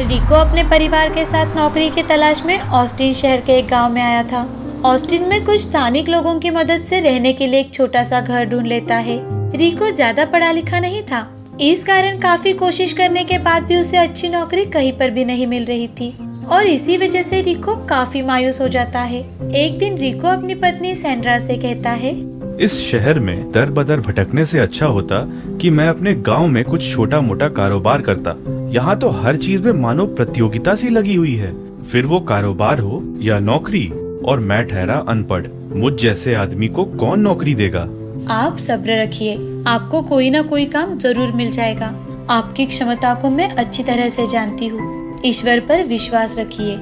रिको अपने परिवार के साथ नौकरी की तलाश में ऑस्टिन शहर के एक गांव में आया था। ऑस्टिन में कुछ स्थानिक लोगों की मदद से रहने के लिए एक छोटा सा घर ढूंढ लेता है। रिको ज्यादा पढ़ा लिखा नहीं था, इस कारण काफी कोशिश करने के बाद भी उसे अच्छी नौकरी कहीं पर भी नहीं मिल रही थी और इसी वजह से रिको काफी मायूस हो जाता है। एक दिन रिको अपनी पत्नी सैंड्रा से कहता है, इस शहर में दर बदर भटकने से अच्छा होता कि मैं अपने गांव में कुछ छोटा मोटा कारोबार करता। यहाँ तो हर चीज में मानो प्रतियोगिता सी लगी हुई है, फिर वो कारोबार हो या नौकरी, और मैं ठहरा अनपढ़। मुझ जैसे आदमी को कौन नौकरी देगा। आप सब्र रखिए, आपको कोई ना कोई काम जरूर मिल जाएगा। आपकी क्षमता को मैं अच्छी तरह से जानती हूँ, ईश्वर पर विश्वास रखिए।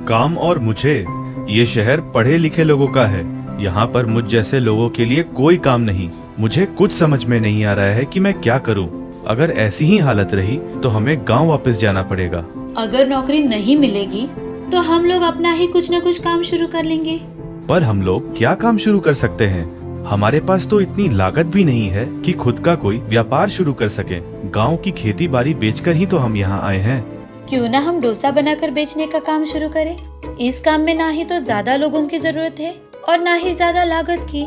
काम और मुझे, ये शहर पढ़े लिखे लोगों का है, यहाँ पर मुझ जैसे लोगों के लिए कोई काम नहीं। मुझे कुछ समझ में नहीं आ रहा है कि मैं क्या करूँ। अगर ऐसी ही हालत रही तो हमें गांव वापस जाना पड़ेगा। अगर नौकरी नहीं मिलेगी तो हम लोग अपना ही कुछ न कुछ काम शुरू कर लेंगे। पर हम लोग क्या काम शुरू कर सकते हैं? हमारे पास तो इतनी लागत भी नहीं है कि खुद का कोई व्यापार शुरू कर सके। गांव की खेती बाड़ी बेचकर ही तो हम यहाँ आए हैं। क्यों ना हम डोसा बनाकर बेचने का काम शुरू करें। इस काम में ना ही तो ज्यादा लोगों की जरूरत है और ना ही ज्यादा लागत की।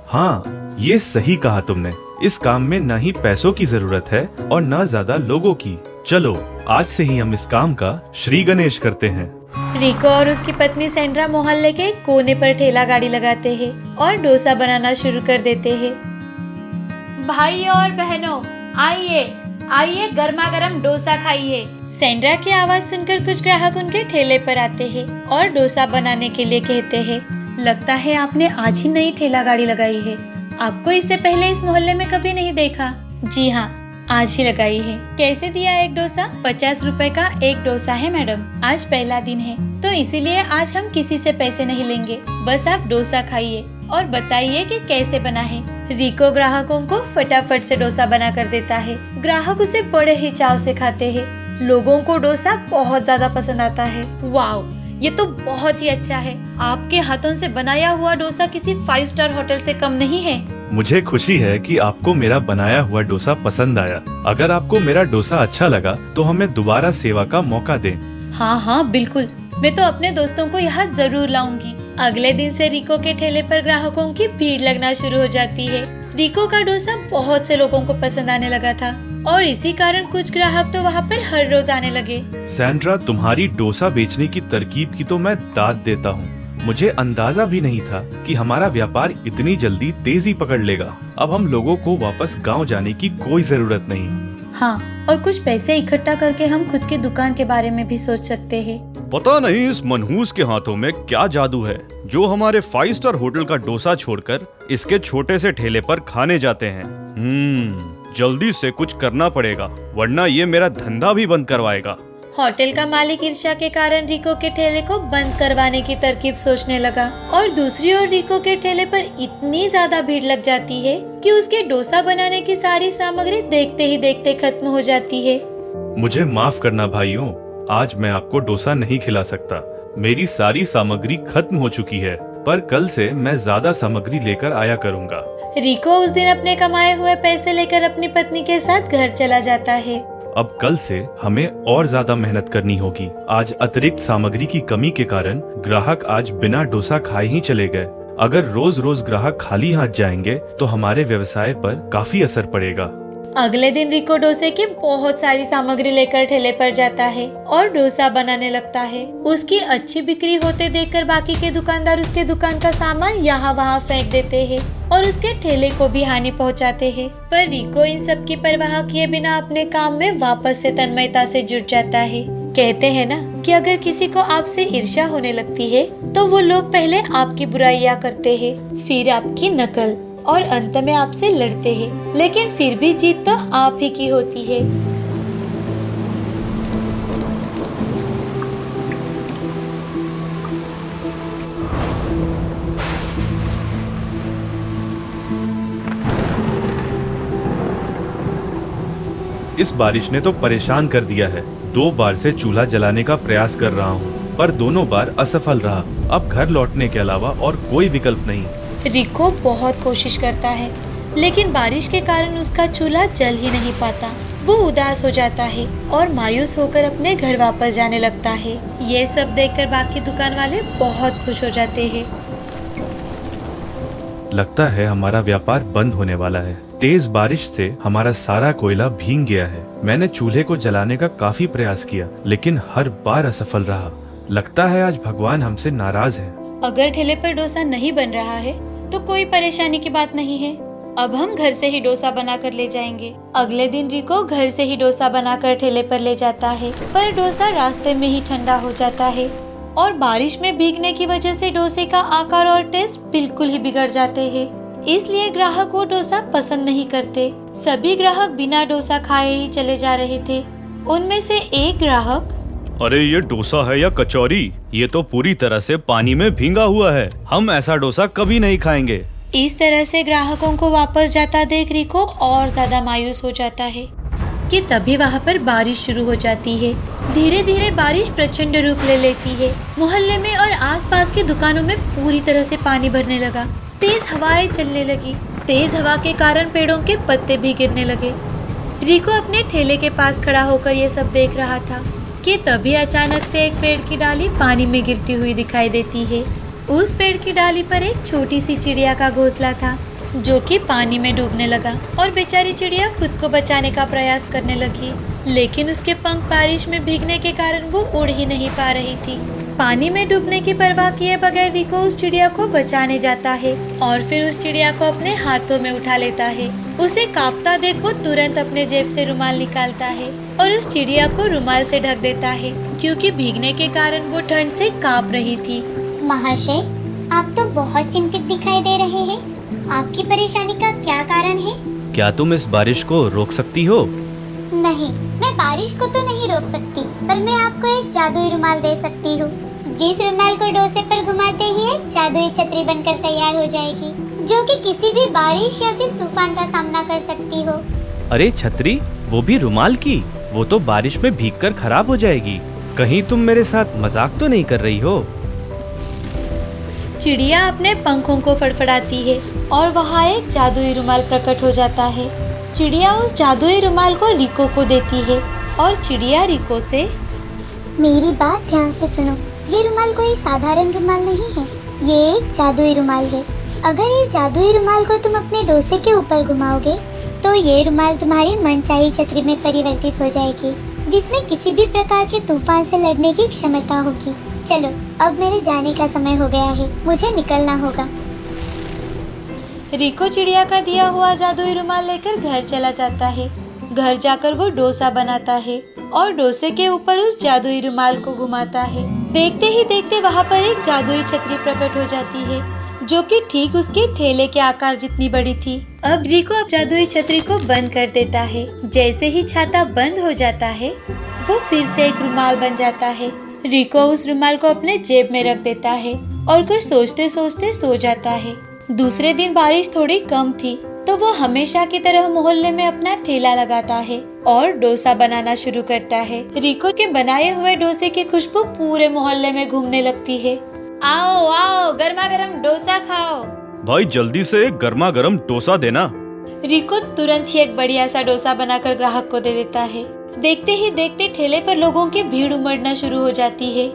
हाँ, ये सही कहा तुमने। इस काम में न ही पैसों की जरूरत है और न ज्यादा लोगों की। चलो आज से ही हम इस काम का श्री गणेश करते हैं। रिको और उसकी पत्नी सैंड्रा मोहल्ले के कोने पर ठेला गाड़ी लगाते हैं और डोसा बनाना शुरू कर देते हैं। भाई और बहनों, आइए आइए, गर्मा गर्म डोसा खाइए। सैंड्रा की आवाज सुनकर कुछ ग्राहक उनके ठेले पर आते हैं और डोसा बनाने के लिए कहते हैं, लगता है आपने आज ही नई ठेला गाड़ी लगाई है। आपको इससे पहले इस मोहल्ले में कभी नहीं देखा। जी हाँ, आज ही लगाई है। कैसे दिया एक डोसा? 50 रुपए का एक डोसा है मैडम। आज पहला दिन है तो इसीलिए आज हम किसी से पैसे नहीं लेंगे। बस आप डोसा खाइए और बताइए कि कैसे बना है। रिको ग्राहकों को फटाफट से डोसा बना कर देता है। ग्राहक उसे बड़े ही चाव से खाते हैं। लोगों को डोसा बहुत ज्यादा पसंद आता है। वाओ, ये तो बहुत ही अच्छा है। आपके हाथों से बनाया हुआ डोसा किसी 5 स्टार होटल से कम नहीं है। मुझे खुशी है कि आपको मेरा बनाया हुआ डोसा पसंद आया। अगर आपको मेरा डोसा अच्छा लगा तो हमें दोबारा सेवा का मौका दें। हाँ हाँ बिल्कुल, मैं तो अपने दोस्तों को यहाँ जरूर लाऊंगी। अगले दिन से रिको के ठेले पर ग्राहकों की भीड़ लगना शुरू हो जाती है। रिको का डोसा बहुत से लोगों को पसंद आने लगा था और इसी कारण कुछ ग्राहक तो वहाँ पर हर रोज आने लगे। सैंड्रा, तुम्हारी डोसा बेचने की तरकीब की तो मैं दाद देता हूँ। मुझे अंदाजा भी नहीं था कि हमारा व्यापार इतनी जल्दी तेजी पकड़ लेगा। अब हम लोगों को वापस गांव जाने की कोई जरूरत नहीं। हाँ, और कुछ पैसे इकट्ठा करके हम खुद की दुकान के बारे में भी सोच सकते हैं। पता नहीं इस मनहूस के हाथों में क्या जादू है जो हमारे 5 स्टार होटल का डोसा छोड़कर इसके छोटे से ठेले पर खाने जाते हैं। जल्दी से कुछ करना पड़ेगा वरना ये मेरा धंधा भी बंद करवाएगा। होटल का मालिक ईर्ष्या के कारण रिको के ठेले को बंद करवाने की तरकीब सोचने लगा और दूसरी ओर रिको के ठेले पर इतनी ज्यादा भीड़ लग जाती है कि उसके डोसा बनाने की सारी सामग्री देखते ही देखते खत्म हो जाती है। मुझे माफ करना भाइयों, आज मैं आपको डोसा नहीं खिला सकता। मेरी सारी सामग्री खत्म हो चुकी है, पर कल से मैं ज्यादा सामग्री लेकर आया करूँगा। रिको उस दिन अपने कमाए हुए पैसे लेकर अपनी पत्नी के साथ घर चला जाता है। अब कल से हमें और ज्यादा मेहनत करनी होगी। आज अतिरिक्त सामग्री की कमी के कारण ग्राहक आज बिना डोसा खाए ही चले गए। अगर रोज रोज ग्राहक खाली हाथ जाएंगे तो हमारे व्यवसाय पर काफी असर पड़ेगा। अगले दिन रिको डोसे की बहुत सारी सामग्री लेकर ठेले पर जाता है और डोसा बनाने लगता है। उसकी अच्छी बिक्री होते देखकर बाकी के दुकानदार उसके दुकान का सामान यहाँ वहाँ फेंक देते हैं और उसके ठेले को भी हानि पहुँचाते हैं। पर रिको इन सब की परवाह किए बिना अपने काम में वापस से तन्मयता से जुट जाता है। कहते हैं ना कि अगर किसी को आपसे ईर्ष्या होने लगती है तो वो लोग पहले आपकी बुराइयां करते हैं, फिर आपकी नकल और अंत में आपसे लड़ते हैं, लेकिन फिर भी जीत तो आप ही की होती है। इस बारिश ने तो परेशान कर दिया है। 2 बार से चूल्हा जलाने का प्रयास कर रहा हूँ पर दोनों बार असफल रहा। अब घर लौटने के अलावा और कोई विकल्प नहीं। रिको बहुत कोशिश करता है लेकिन बारिश के कारण उसका चूल्हा जल ही नहीं पाता। वो उदास हो जाता है और मायूस होकर अपने घर वापस जाने लगता है। ये सब देखकर बाकी दुकान वाले बहुत खुश हो जाते हैं। लगता है हमारा व्यापार बंद होने वाला है। तेज बारिश से हमारा सारा कोयला भीग गया है। मैंने चूल्हे को जलाने का काफी प्रयास किया, लेकिन हर बार असफल रहा। लगता है आज भगवान हमसे नाराज है। अगर ठेले पर डोसा नहीं बन रहा है तो कोई परेशानी की बात नहीं है। अब हम घर से ही डोसा बनाकर ले जाएंगे। अगले दिन रिको घर से ही डोसा बनाकर ठेले पर ले जाता है, पर डोसा रास्ते में ही ठंडा हो जाता है और बारिश में भीगने की वजह से डोसे का आकार और टेस्ट बिल्कुल ही बिगड़ जाते हैं। इसलिए ग्राहक वो डोसा पसंद नहीं करते। सभी ग्राहक बिना डोसा खाए ही चले जा रहे थे। उनमें से एक ग्राहक, अरे ये डोसा है या कचौरी? ये तो पूरी तरह से पानी में भींगा हुआ है। हम ऐसा डोसा कभी नहीं खाएंगे। इस तरह से ग्राहकों को वापस जाता देख रिको और ज्यादा मायूस हो जाता है कि तभी वहाँ पर बारिश शुरू हो जाती है। धीरे धीरे बारिश प्रचंड रूप ले लेती है। मोहल्ले में और आसपास की दुकानों में पूरी तरह से पानी भरने लगा। तेज हवाएं चलने लगी। तेज हवा के कारण पेड़ों के पत्ते भी गिरने लगे। रिको अपने ठेले के पास खड़ा होकर ये सब देख रहा था कि तभी अचानक से एक पेड़ की डाली पानी में गिरती हुई दिखाई देती है। उस पेड़ की डाली पर एक छोटी सी चिड़िया का घोंसला था जो कि पानी में डूबने लगा और बेचारी चिड़िया खुद को बचाने का प्रयास करने लगी, लेकिन उसके पंख बारिश में भीगने के कारण वो उड़ ही नहीं पा रही थी। पानी में डूबने की परवाह किए बगैर रिको उस चिड़िया को बचाने जाता है और फिर उस चिड़िया को अपने हाथों में उठा लेता है। उसे कांपता देख वो तुरंत अपने जेब से रुमाल निकालता है और उस चिड़िया को रुमाल से ढक देता है, क्योंकि भीगने के कारण वो ठंड से कांप रही थी। महाशय, आप तो बहुत चिंतित दिखाई दे रहे हैं। आपकी परेशानी का क्या कारण है? क्या तुम इस बारिश को रोक सकती हो? नहीं, मैं बारिश को तो नहीं रोक सकती, पर मैं आपको एक जादुई रुमाल दे सकती हूँ। जिस रुमाल को डोसे पर घुमाते ही एक जादुई छतरी बनकर तैयार हो जाएगी, जो कि किसी भी बारिश या फिर तूफान का सामना कर सकती हो। अरे छतरी, वो भी रुमाल की? वो तो बारिश में भीगकर खराब हो जाएगी। कहीं तुम मेरे साथ मजाक तो नहीं कर रही हो? चिड़िया अपने पंखों को फड़फड़ाती है और वहाँ एक जादुई रुमाल प्रकट हो जाता है। चिड़िया उस जादुई रुमाल को रिको को देती है और चिड़िया रिको से, मेरी बात ध्यान से सुनो। ये रुमाल कोई साधारण रुमाल नहीं है, ये एक जादुई रुमाल है। अगर इस जादुई रुमाल को तुम अपने डोसे के ऊपर घुमाओगे तो ये रुमाल तुम्हारी मनचाही छतरी में परिवर्तित हो जाएगी, जिसमें किसी भी प्रकार के तूफान से लड़ने की क्षमता होगी। चलो, अब मेरे जाने का समय हो गया है, मुझे निकलना होगा। रिको चिड़िया का दिया हुआ जादुई रुमाल लेकर घर चला जाता है। घर जाकर वो डोसा बनाता है और डोसे के ऊपर उस जादुई रुमाल को घुमाता है। देखते ही देखते वहाँ पर एक जादुई छतरी प्रकट हो जाती है, जो कि ठीक उसके ठेले के आकार जितनी बड़ी थी। अब रिको जादुई छतरी को बंद कर देता है। जैसे ही छाता बंद हो जाता है, वो फिर से एक रुमाल बन जाता है। रिको उस रुमाल को अपने जेब में रख देता है और कुछ सोचते सोचते सो जाता है। दूसरे दिन बारिश थोड़ी कम थी, तो वो हमेशा की तरह मोहल्ले में अपना ठेला लगाता है और डोसा बनाना शुरू करता है। रिको के बनाए हुए डोसे की खुशबू पूरे मोहल्ले में घूमने लगती है। आओ आओ, गर्मा गर्म डोसा खाओ। भाई जल्दी से एक गर्मा गर्म डोसा देना। रिको तुरंत ही एक बढ़िया सा डोसा बनाकर ग्राहक को दे देता है। देखते ही देखते ठेले पर लोगों की भीड़ उमड़ना शुरू हो जाती है।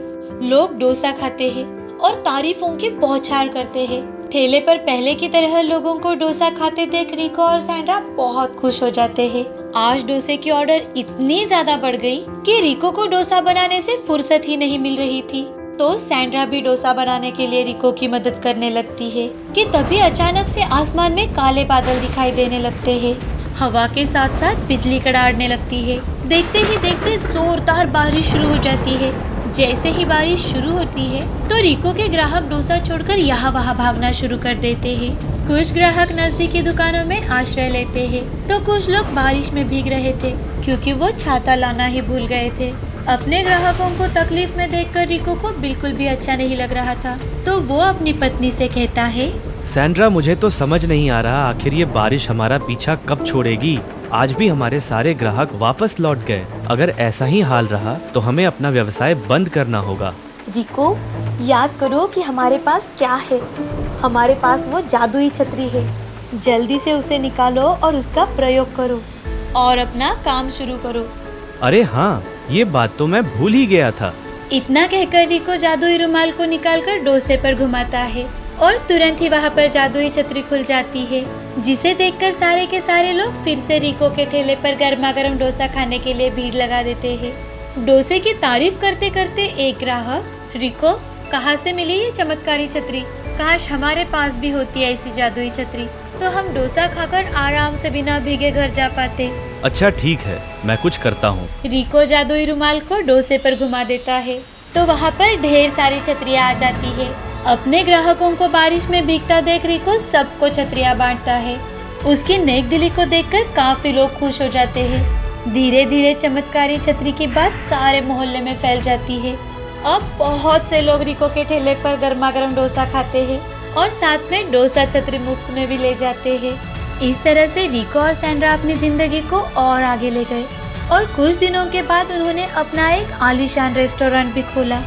लोग डोसा खाते हैं और तारीफों की बौछार करते हैं। ठेले पर पहले की तरह लोगों को डोसा खाते देख रिको और सैंड्रा बहुत खुश हो जाते हैं। आज डोसे की ऑर्डर इतनी ज्यादा बढ़ गई कि रिको को डोसा बनाने से फुर्सत ही नहीं मिल रही थी। तो सैंड्रा भी डोसा बनाने के लिए रिको की मदद करने लगती है कि तभी अचानक से आसमान में काले बादल दिखाई देने लगते हैं। हवा के साथ साथ बिजली कड़ाड़ने लगती है। देखते ही देखते जोरदार बारिश शुरू हो जाती है। जैसे ही बारिश शुरू होती है तो रिको के ग्राहक डोसा छोड़कर यहाँ वहाँ भागना शुरू कर देते हैं। कुछ ग्राहक नजदीकी दुकानों में आश्रय लेते हैं, तो कुछ लोग बारिश में भीग रहे थे क्योंकि वो छाता लाना ही भूल गए थे। अपने ग्राहकों को तकलीफ में देखकर रिको को बिल्कुल भी अच्छा नहीं लग रहा था, तो वो अपनी पत्नी से कहता है, सैंड्रा, मुझे तो समझ नहीं आ रहा आखिर ये बारिश हमारा पीछा कब छोड़ेगी। आज भी हमारे सारे ग्राहक वापस लौट गए। अगर ऐसा ही हाल रहा तो हमें अपना व्यवसाय बंद करना होगा। रिको, याद करो कि हमारे पास क्या है। हमारे पास वो जादुई छतरी है। जल्दी से उसे निकालो और उसका प्रयोग करो। और अपना काम शुरू करो। अरे हाँ, ये बात तो मैं भूल ही गया था। इतना कहकर रिको जादुई रुमाल को निकालकर डोसे पर घुमाता है और तुरंत ही वहाँ पर जादुई छतरी खुल जाती है, जिसे देखकर सारे के सारे लोग फिर से रिको के ठेले पर गर्मा गर्म डोसा खाने के लिए भीड़ लगा देते हैं। डोसे की तारीफ करते करते एक ग्राहक, रिको कहाँ से मिली ये चमत्कारी छतरी? काश हमारे पास भी होती ऐसी जादुई छतरी, तो हम डोसा खाकर आराम से बिना भीगे घर जा पाते। अच्छा ठीक है, मैं कुछ करता हूँ। रिको जादुई रुमाल को डोसे पर घुमा देता है तो वहाँ पर ढेर सारी छतरियाँ आ जाती है। अपने ग्राहकों को बारिश में भीगता देख रिको सबको छतरियाँ बांटता है। उसकी नेक दिली को देखकर काफी लोग खुश हो जाते हैं। धीरे धीरे चमत्कारी छतरी की बात सारे मोहल्ले में फैल जाती है। अब बहुत से लोग रिको के ठेले पर गर्मा गर्म डोसा खाते हैं और साथ में डोसा छतरी मुफ्त में भी ले जाते हैं। इस तरह से रिको और सैंड्रा अपनी जिंदगी को और आगे ले गए और कुछ दिनों के बाद उन्होंने अपना एक आलीशान रेस्टोरेंट भी खोला।